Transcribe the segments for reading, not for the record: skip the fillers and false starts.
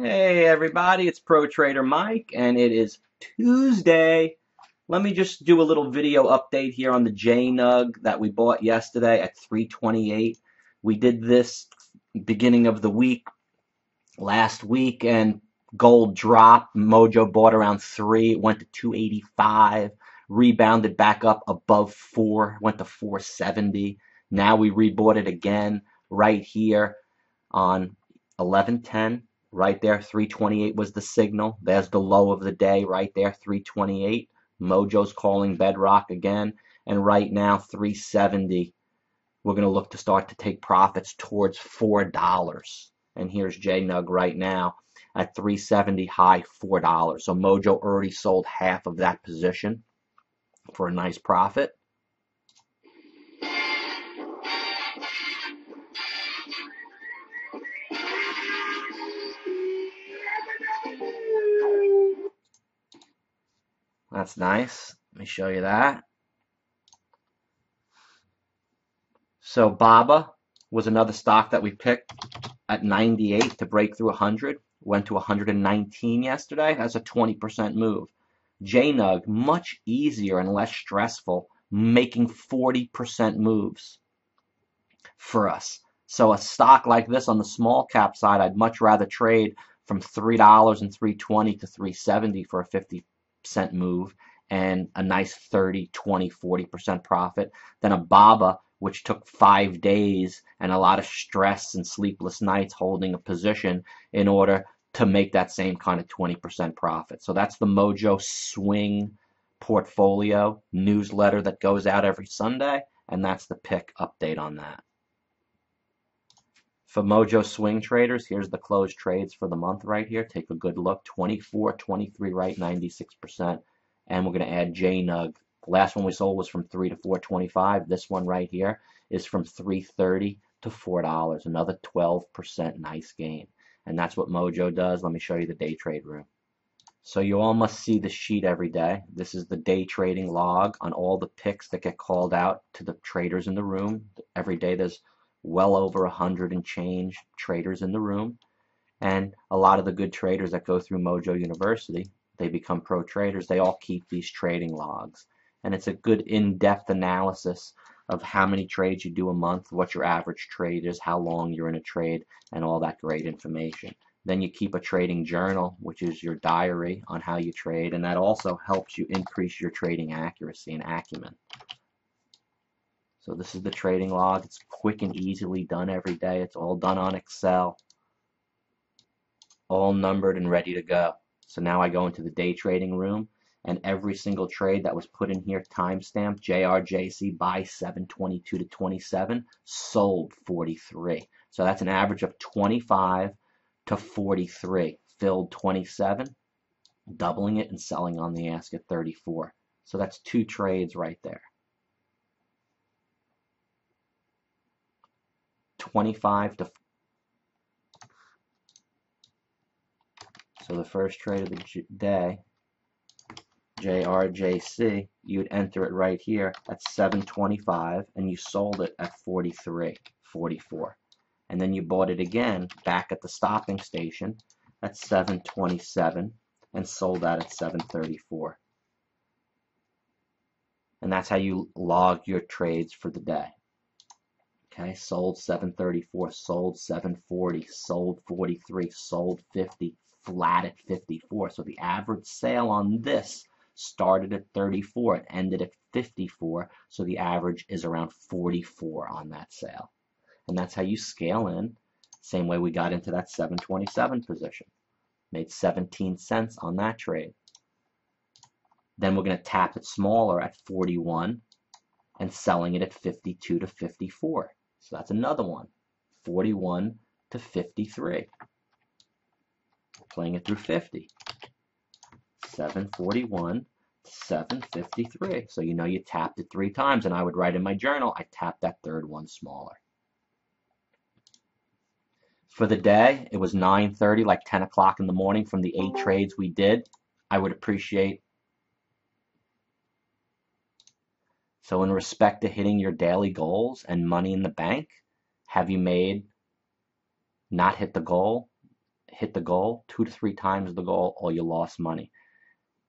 Hey everybody, it's Pro Trader Mike, and it is Tuesday. Let me just do a little video update here on the JNUG that we bought yesterday at 328. We did this beginning of the week, last week, and gold dropped. Mojo bought around 3, it went to 285, rebounded back up above 4, went to 470. Now we rebought it again right here on 1110. Right there, 328 was the signal. There's the low of the day right there, 328. Mojo's calling bedrock again. And right now, 370. We're going to look to start to take profits towards $4. And here's JNUG right now at 370, high $4. So Mojo already sold half of that position for a nice profit. That's nice. Let me show you that. So BABA was another stock that we picked at 98 to break through 100. Went to 119 yesterday. That's a 20% move. JNUG, much easier and less stressful, making 40% moves for us. So a stock like this on the small cap side, I'd much rather trade from $3 and $3.20 to $3.70 for a 50% move and a nice 30, 20, 40% profit than a BABA, which took 5 days and a lot of stress and sleepless nights holding a position in order to make that same kind of 20% profit. So that's the Mojo Swing portfolio newsletter that goes out every Sunday, and that's the pick update on that. For Mojo Swing traders, here's the closed trades for the month right here. Take a good look. 24, 23 right, 96%. And we're going to add JNUG. The last one we sold was from 3 to 4.25. This one right here is from 3.30 to $4. Another 12% nice gain. And that's what Mojo does. Let me show you the day trade room. So you all must see the sheet every day. This is the day trading log on all the picks that get called out to the traders in the room. Every day there's well over 100 and change traders in the room. And a lot of the good traders that go through Mojo University, they become pro traders. They all keep these trading logs. And it's a good in-depth analysis of how many trades you do a month, what your average trade is, how long you're in a trade, and all that great information. Then you keep a trading journal, which is your diary on how you trade, and that also helps you increase your trading accuracy and acumen. So this is the trading log. It's quick and easily done every day. It's all done on Excel, all numbered and ready to go. So now I go into the day trading room, and every single trade that was put in here, timestamp, JRJC, buy 722 to 27, sold 43. So that's an average of 25 to 43. Filled 27, doubling it and selling on the ask at 34. So that's 2 trades right there. 25 to... So the first trade of the day, JRJC, you'd enter it right here at 725 and you sold it at 43, 44. And then you bought it again back at the stopping station at 727 and sold that at 734. And that's how you log your trades for the day. Okay, sold 734, sold 740, sold 43, sold 50, flat at 54. So the average sale on this started at 34, it ended at 54, so the average is around 44 on that sale. And that's how you scale in. Same way we got into that 727 position. Made 17 cents on that trade. Then we're going to tap it smaller at 41 and selling it at 52 to 54. So that's another one. 41 to 53. Playing it through 50. 741 to 753. So you know you tapped it 3 times, and I would write in my journal, I tapped that third one smaller. For the day, it was 9:30, like 10 o'clock in the morning from the 8 trades we did. I would appreciate. So in respect to hitting your daily goals and money in the bank, have you made, not hit the goal, hit the goal, 2 to 3 times the goal, or you lost money.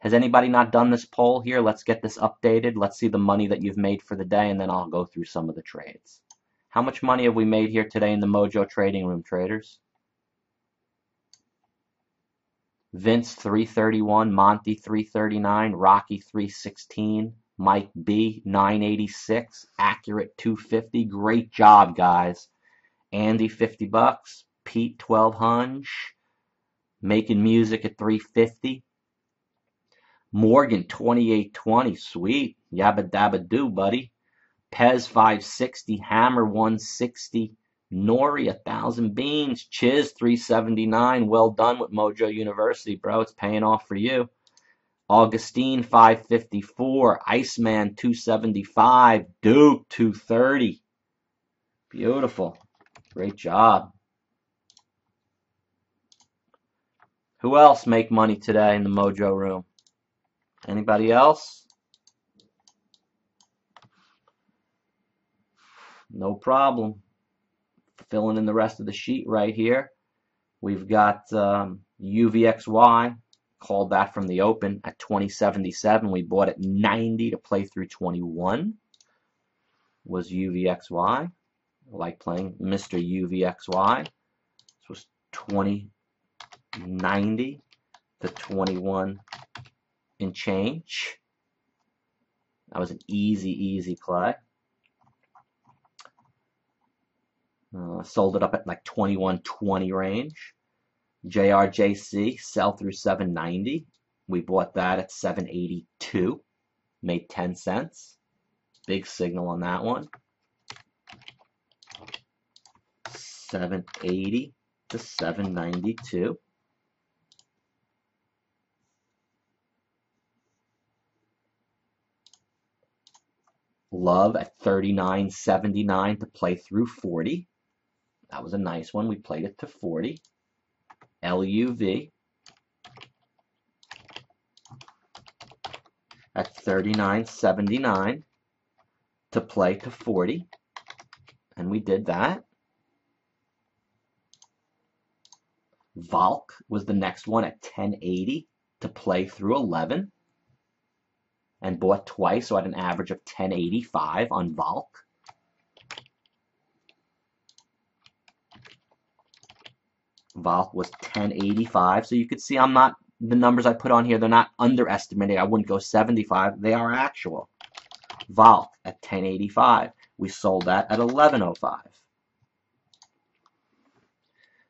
Has anybody not done this poll here? Let's get this updated. Let's see the money that you've made for the day, and then I'll go through some of the trades. How much money have we made here today in the Mojo Trading Room, traders? Vince 331, Monty 339, Rocky 316, Mike B 986, Accurate 250. Great job, guys. Andy 50 bucks, Pete 1200, Making Music at 350. Morgan 2820, sweet. Yabba dabba do, buddy. Pez 560, Hammer 160, Nori 1000 beans, Chiz 379. Well done with Mojo University, bro. It's paying off for you. Augustine 554, Iceman 275, Duke 230. Beautiful. Great job. Who else make money today in the Mojo Room? Anybody else? No problem. Filling in the rest of the sheet right here. We've got UVXY. Called that from the open at 2077. We bought at 90 to play through 21. Was UVXY. I like playing Mr. UVXY. This was 2090 to 21 and change. That was an easy play. Sold it up at like 2120 range. JRJC, sell through 790. We bought that at 782. Made 10 cents. Big signal on that one. 780 to 792. Love at 39.79 to play through 40. That was a nice one. We played it to 40. LUV at 39.79 to play to 40. And we did that. Valk was the next one at 10.80 to play through 11. And bought twice, so at an average of 10.85 on Valk. Valk was 10.85, so you could see I'm not, the numbers I put on here, they're not underestimating. I wouldn't go 75, they are actual. Valk at 10.85. We sold that at 11.05.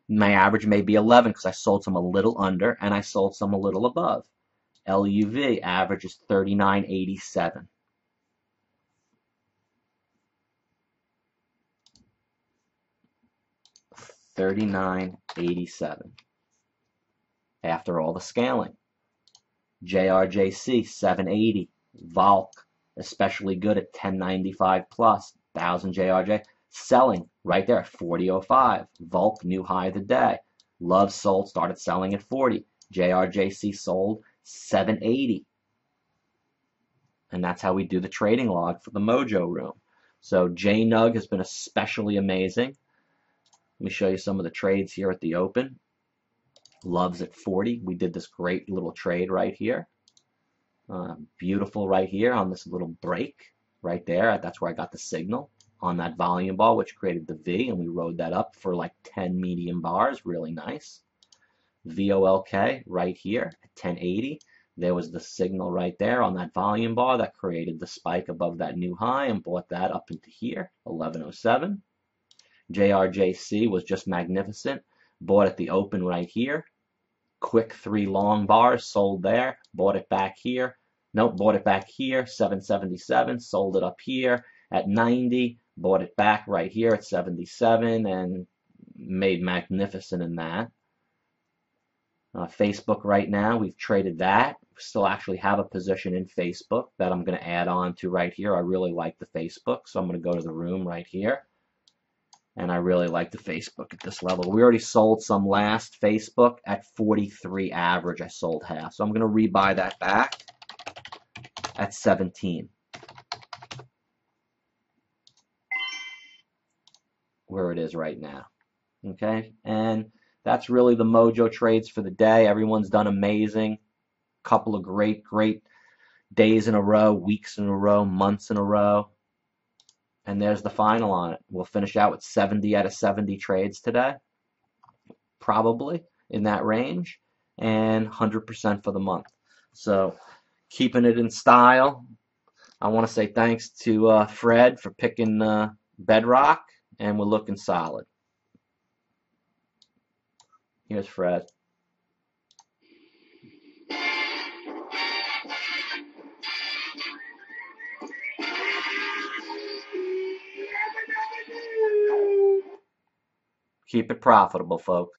My average may be 11 because I sold some a little under and I sold some a little above. LUV average is 39.87. $39.87 after all the scaling. JRJC 780. Valk especially good at 1095 plus. 1000 JRJ selling right there at 40.05. Valk new high of the day. Love sold, started selling at 40. JRJC sold 780. And that's how we do the trading log for the Mojo Room. So JNUG has been especially amazing. Let me show you some of the trades here at the open. Love's at 40. We did this great little trade right here. Beautiful right here on this little break right there. That's where I got the signal on that volume ball, which created the V, and we rode that up for like 10 medium bars. Really nice. VOLK right here at 1080. There was the signal right there on that volume bar that created the spike above that new high and brought that up into here, 1107. JRJC was just magnificent. Bought at the open right here. Quick 3 long bars, sold there. Bought it back here. Nope, bought it back here, 777. Sold it up here at 90. Bought it back right here at 77 and made magnificent in that. Facebook right now, we've traded that. Still actually have a position in Facebook that I'm going to add on to right here. I really like the Facebook, so I'm going to go to the room right here. And I really like the Facebook at this level. We already sold some last Facebook at 43 average. I sold half. So I'm going to rebuy that back at 17. Where it is right now. Okay, and that's really the Mojo trades for the day. Everyone's done amazing. Couple of great days in a row, weeks in a row, months in a row. And there's the final on it. We'll finish out with 70 out of 70 trades today, probably in that range, and 100% for the month. So keeping it in style. I want to say thanks to Fred for picking Bedrock, and we're looking solid. Here's Fred. Keep it profitable, folks.